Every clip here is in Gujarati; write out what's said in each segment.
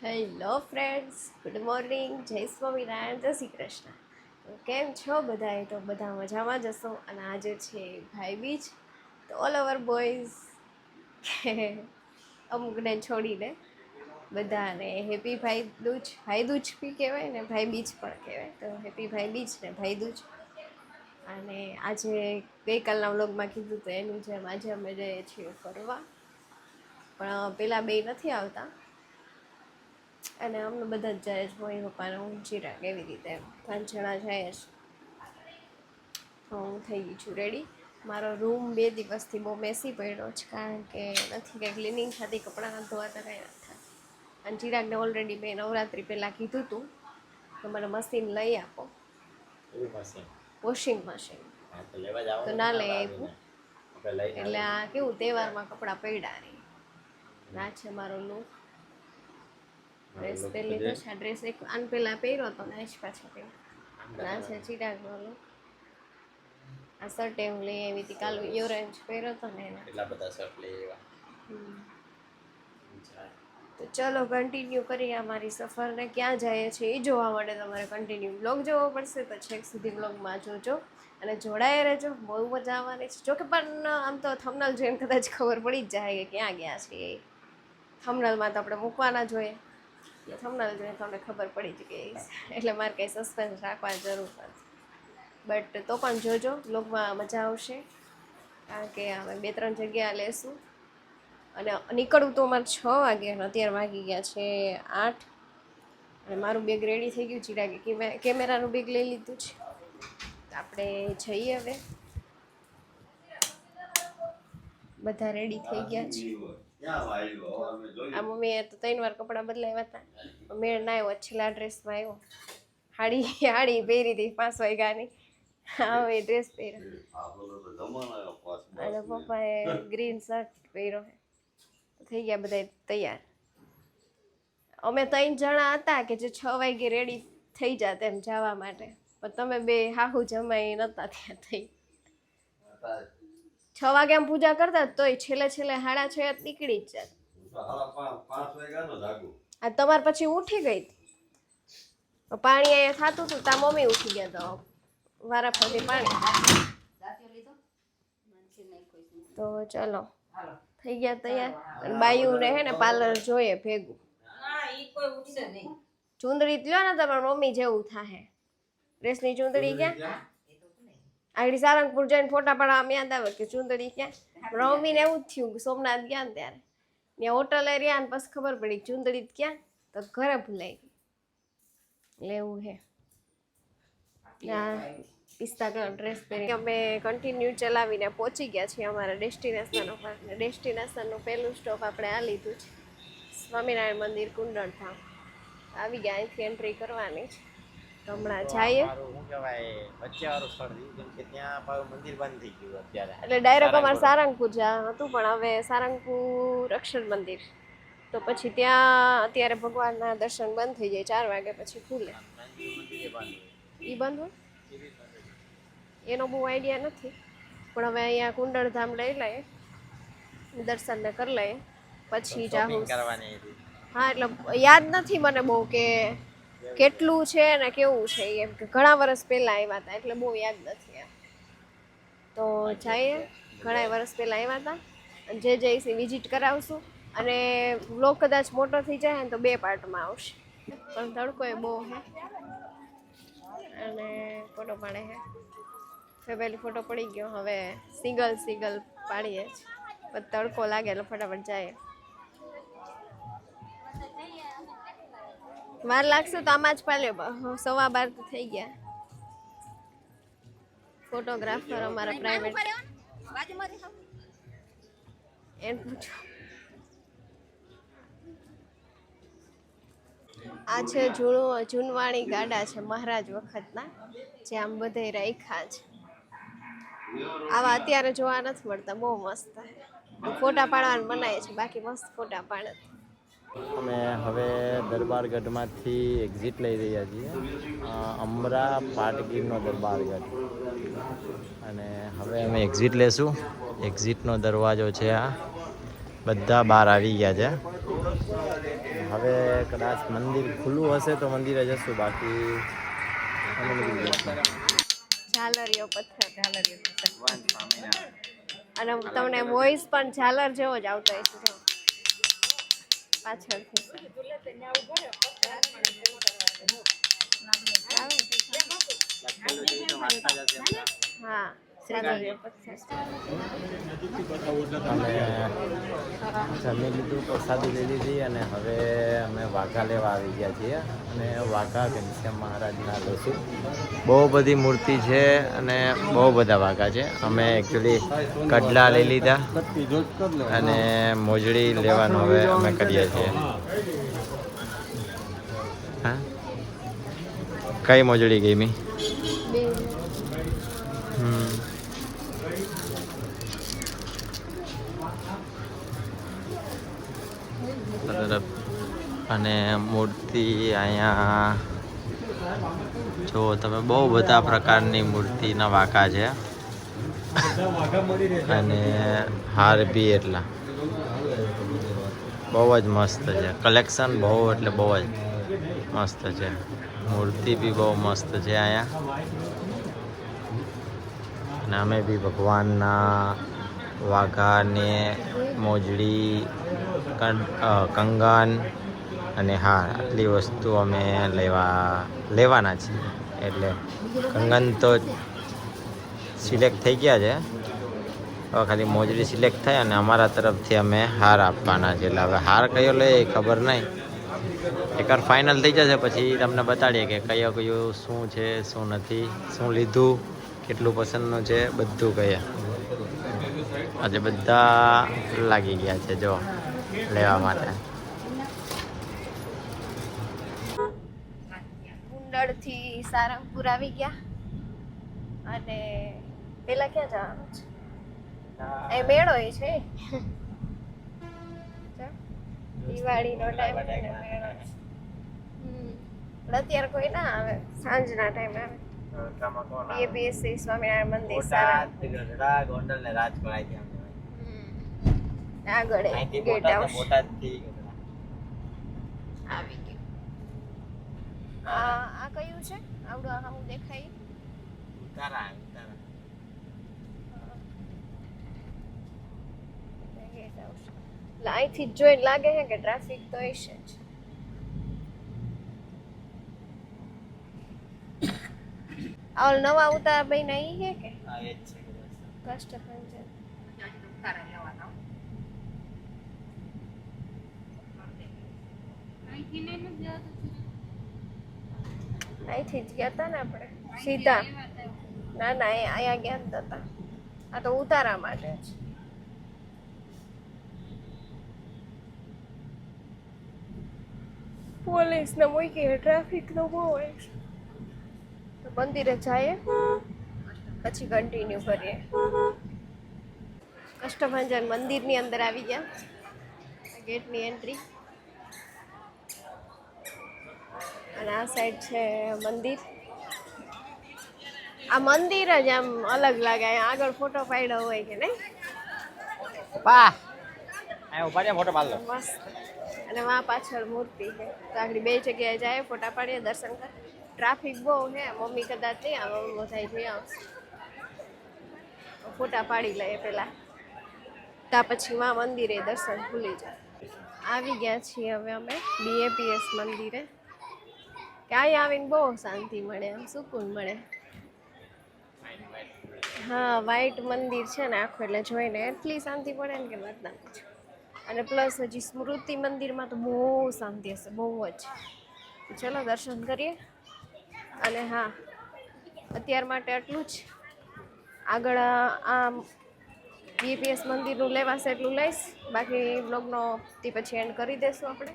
હેલો ફ્રેન્ડ્સ, ગુડ મોર્નિંગ, જય સ્વામિનારાયણ, જય શ્રી કૃષ્ણ. તો કેમ છો બધાએ? તો બધા મજામાં જ હશો. અને આજે છે ભાઈ બીજ. તો ઓલ ઓવર બોયઝ કે અમુકને છોડીને બધાને હેપી ભાઈ દૂજ બી કહેવાય ને ભાઈ બીજ પણ કહેવાય. તો હેપી ભાઈ બીજ ને ભાઈ દૂજ. અને આજે ગઈકાલના વ્લોગમાં કીધું તો એનું જેમ આજે અમે જઈએ છીએ ફરવા, પણ પેલા બે નથી આવતા અને અમે બધા જ જાય છે. મમ્મી પપ્પાને હું ચિરાગ એવી રીતે 5 જણા જાય છે. તો હું થઈ ગઈ છું રેડી. મારો રૂમ 2 દિવસથી બહુ મેસી પડ્યો છે, કારણ કે નથી કંઈ ક્લિનિંગ થતી, કપડાં નથી ધોવાતા, કંઈ નથી થતું. અને ચિરાગને ઓલરેડી મેં નવરાત્રિ પહેલાં કીધું હતું તો મને મશીન લઈ આપો, વોશિંગ મશીન. તો ના લઈ આપ્યું. એટલે આ કેવું તહેવારમાં કપડાં પડ્યા રહી. ના છે મારો લુક. ડ્રેસ પહેરી લીધો છે. આ ડ્રેસ એક આન પહેલા પહેર્યો હતો ને આજ પાછો પહેર્યો. ના છે ચિરાગનો લુક. આ શર્ટ હું લઈ આવી હતી કાલ ઓરેન્જ પહેર્યો હતો ને એને. એટલા બધા શર્ટ લઈ આવ્યા. તો ચલો કન્ટિન્યુ કરીએ અમારી સફરને. ક્યાં જઈએ છીએ એ જોવા માટે તમારે કન્ટિન્યુ બ્લોગ જોવો પડશે. તો છેક સુધી બ્લોગમાં જોજો અને જોડાયા રહેજો. બહુ મજા આવવાની છે. જોકે પણ આમ તો થંબનેલ જોઈને કદાચ ખબર પડી જ જાય કે ક્યાં ગયા છીએ. થંબનેલમાં તો આપણે મૂકવાના જોઈએ, થંબનેલ જોઈને તમને ખબર પડી જ ગઈ. એટલે મારે કંઈ સસ્પેન્સ રાખવાની જરૂર નથી. બટ તો પણ જોજો, બ્લોગમાં મજા આવશે. કારણ કે અમે 2-3 જગ્યા લેશું અને નીકળવું તો અમારે 6 વાગે, અત્યારે વાગી ગયા છે 8. અને મારું બેગ રેડી થઈ ગયું. ચિરાગે કેમેરાનું બેગ લઈ લીધું છે. આપણે જઈએ હવે. બધા રેડી થઈ ગયા છે. આ મમ્મીએ તો 3 વાર કપડાં બદલાવ્યા હતા. મેળ ના આવ્યો, છેલ્લા ડ્રેસમાં આવ્યો. હાડી પહેરી હતી 5 વાગ્યાની. હવે ડ્રેસ પહેર્યો અને પપ્પાએ ગ્રીન શર્ટ પહેર્યો. થઈ ગયા બધા તૈયાર. અમે 3 જણા હતા કે જે 6 વાગે રેડી થઈ જાત એમ જવા માટે, પણ તમે બે હાહુ જમાઈ નતા ત્યાં થઈ. 6 વાગે આમ પૂજા કરતા તોય છેલ્લે 6:30 નીકળી જ જાત. આ તમારે પછી ઉઠી ગઈ પાણી અહીંયા થતું હતું, તા મમ્મી ઉઠી ગયા તો વારા ફરતી પાણી. તો ચલો થઈ ગયા તૈયાર. અને બાયુ રહે ને પાર્લર જોઈએ ભેગું. ચુંદડી લ્યો ને તમારા મમ્મી જેવું થાય. ડ્રેસની ચુંદડી ક્યાં? આગળ સારંગપુર જઈને ફોટા પાડવા યાદ આવે કે ચુંદડી ક્યાં. મમ્મીને એવું જ થયું, સોમનાથ ગયા ને ત્યારે ત્યાં હોટલ એરિયા ને પછી ખબર પડી ચુંદડી ક્યાં, તો ઘરે ભૂલાઈ ગઈ. લેવું હે 5 કલર ડ્રેસ પહેરી અમે કન્ટિન્યુ ચલાવીને પહોંચી ગયા છીએ અમારા ડેસ્ટિનેશન ઉપર. ડેસ્ટિનેશનનું પહેલું સ્ટોપ આપણે આ લીધું છે, સ્વામિનારાયણ મંદિર કુંડળધામ. આવી ગયા, અહીંથી એન્ટ્રી કરવાની છે. તો હમણાં જઈએ. એટલે ડાયરેક્ટ અમારે સારંગપુર જવાનું હતું, પણ હવે સારંગપુર અક્ષર મંદિર, તો પછી ત્યાં અત્યારે ભગવાનના દર્શન બંધ થઈ જાય, 4 વાગે પછી ખુલે. એ બંધ હોય એનો બહુ આઈડિયા નથી, પણ હવે અહીંયા કુંડળધામ લઈ લઈએ, દર્શનને કરી લઈએ પછી જાહું. હા એટલે યાદ નથી મને બહુ કે કેટલું છે ને કેવું છે, એમ કે ઘણા વર્ષ પહેલા આવ્યા હતા એટલે બહુ યાદ નથી એમ. તો જઈએ, ઘણા વર્ષ પહેલા આવ્યા હતા. જે જઈશી વિઝિટ કરાવશું. અને વ્લોગ કદાચ મોટો થઈ જાય ને તો 2 પાર્ટમાં આવશે. પણ તડકો એ બહુ હે અને ફોટો પાડે હે. ફેમિલી ફોટો પડી ગયો, હવે સિંગલ પાડીએ જ. પણ તડકો લાગે એટલે ફટાફટ જાય. વાર લાગશે તો આમાં જ પાડ્યો, 12:15 તો થઈ ગયા. ફોટોગ્રાફર અમારા પ્રાઇવેટ એમ પૂછો. આ છે જૂનવાણી ગાડા છે મહારાજ વખતના, જે આમ બધે રાખ્યા છે. આવા અત્યારે જોવા નથી મળતા, બહુ મસ્ત. ફોટા પાડવાનું બનાવે છે, બાકી મસ્ત ફોટા પાડે. અમે હવે દરબારગઢમાંથી એક્ઝિટ લઈ રહ્યા છીએ, અમરા પાટગીરનો દરબારગઢ. અને હવે અમે એક્ઝિટ લેશું. એક્ઝિટનો દરવાજો છે આ. બધા બહાર આવી ગયા છે. હવે કદાચ મંદિર ખુલ્લું હશે તો મંદિરે જશું, બાકી અમે નીકળી જશું. ઝાલરીઓ પથ્થર અને તમને વોઇસ પણ ઝાલર જેવો જ આવતો હશે જો પાછળથી. હા ઝાલરીઓ પથ્થર. અમે જમી લીધું, પ્રસાદી લઈ લીધી અને હવે અમે વાઘા લેવા આવી ગયા છીએ. અને વાઘા ઘનશ્યામ મહારાજના જોશું. બહુ બધી મૂર્તિ છે અને બહુ બધા વાઘા છે. અમે એકચ્યુઅલી કડલા લઈ લીધા અને મોજડી લેવાનું હવે અમે કરીએ છીએ. હા, કઈ મોજડી ગમી? અને મૂર્તિ અહીંયા જો તમે બહુ બધા પ્રકારની મૂર્તિના વાંકા છે અને હાર બી એટલા બહુ જ મસ્ત છે. કલેક્શન બહુ એટલે બહુ જ મસ્ત છે. મૂર્તિ બી બહુ મસ્ત છે અહીંયા. અને અમે બી ભગવાનના વાઘાને મોજડી, કંગન અને હાર આટલી વસ્તુ અમે લેવાના છીએ. એટલે કંગન તો સિલેક્ટ થઈ ગયા છે, હવે ખાલી મોજડી સિલેક્ટ થાય અને અમારા તરફથી અમે હાર આપવાના છે. એટલે હવે હાર કયો લે એ ખબર નહીં. એકવાર ફાઇનલ થઈ જશે પછી તમને બતાડીએ કે કયો શું છે, શું નથી, શું લીધું, કેટલું પસંદનું છે, બધું કહીએ. આજે બધા લાગી ગયા છે જો લેવા માટે. કુંડળથી સારંગપુર આવી ગયા અને પેલા ક્યાં જવાનું છે? એ મેળો એ છે. દિવાળીનો ટાઈમ મેળો છે. અત્યારે કોઈ ના આવે, સાંજના ટાઈમે આવે. એપીએસસી સ્વામિનારાયણ મંદિર ગોંડલ ને રાજકોટ આગળ ગેટ હાઉસ આવી ગયું. આ કયું છે? આવડું આવું દેખાય ગેટ હાઉસ. અહીંથી જોઈને લાગે છે કે ટ્રાફિક તો હશે જ. આ નવા ઉતારા ભાઈ નહીં હે કે કષ્ટભંજન અહીંથી જ ગયા હતા ને આપણે સીધા. ના ના એ અહીંયા ગયા જ હતા. આ તો ઉતારા માટે જ. પોલીસ ને મૂકી ટ્રાફિક નો બહુ હોય છે. તો મંદિરે જઈએ પછી કન્ટિન્યુ કરીએ. કષ્ટભંજન મંદિરની અંદર આવી ગયા, ગેટની એન્ટ્રી. અને આ સાઈડ છે મંદિર. આ મંદિર જ આમ અલગ લાગે. અહીંયા આગળ ફોટો પાડ્યો હોય કે નહીં? ફોટો પાડ લો. મસ્ત. અને વાં પાછળ મૂર્તિ છે. તો આગળ બે જગ્યાએ જાય, ફોટા પાડીએ, દર્શન કરીએ. ટ્રાફિક બહુ છે. મમ્મી કદાચ નહીં આવે, મમ્મી થાય જોઈ આવશે. ફોટા પાડી લઈએ પેલા, ત્યાં પછી વાં મંદિરે દર્શન ખુલી જાય. આવી ગયા છીએ હવે અમે બીએપીએસ મંદિરે. કે અહીંયા આવીને બહુ શાંતિ મળે, આમ સુકૂન મળે. હા, વ્હાઈટ મંદિર છે ને આખું, એટલે જોઈને એટલી શાંતિ પડે ને કે વાત ના પૂછો. અને પ્લસ હજી સ્મૃતિ મંદિરમાં તો બહુ શાંતિ હશે, બહુ જ. ચલો દર્શન કરીએ. અને હા, અત્યાર માટે આટલું જ. આગળ આ બીએપીએસ મંદિરનું લેવાશે એટલું લઈશ, બાકી બ્લોગનો તે પછી એન્ડ કરી દઈશું આપણે.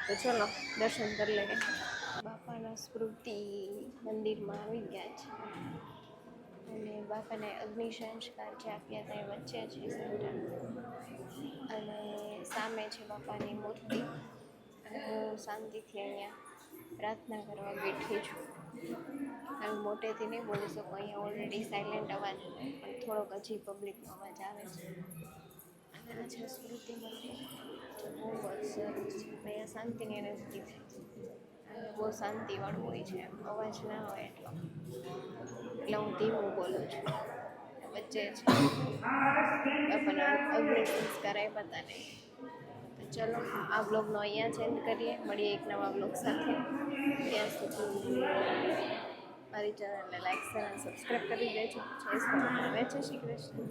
તો ચલો દર્શન કરી લઈએ. બાપાના સ્મૃતિ મંદિરમાં આવી ગયા છે અને બાપાને અગ્નિ સંસ્કાર જે આપ્યા હતા એ વચ્ચે છે સેન્ટર. અને સામે છે બાપાની મૂર્તિ. અને હું શાંતિથી અહીંયા પ્રાર્થના કરવા બેઠી છું. કારણ મોટેથી નહીં બોલી શકું, અહીંયા ઓલરેડી સાયલેન્ટ અવાજ, પણ થોડોક હજી પબ્લિકનો અવાજ આવે છે. અને આ છે સ્મૃતિ મંદિર. બહુ જ સરસ છે અહીંયા શાંતિની અનુભૂતિ થાય અને બહુ શાંતિવાળું હોય છે એમ અવાજ ના હોય એટલો એટલે હું ધીમું બોલું છું વચ્ચે છે બાપાના અગ્નિ સંસ્કાર આપ્યા હતા ને તો ચલો આ બ્લોગનો અહીંયા જ એન્ડ કરીએ મળીએ એક નવા બ્લોગ સાથે ત્યાં સુધી મારી ચેનલને લાઈક શેર અને સબસ્ક્રાઈબ કરી દેજો જય શ્રી કૃષ્ણ.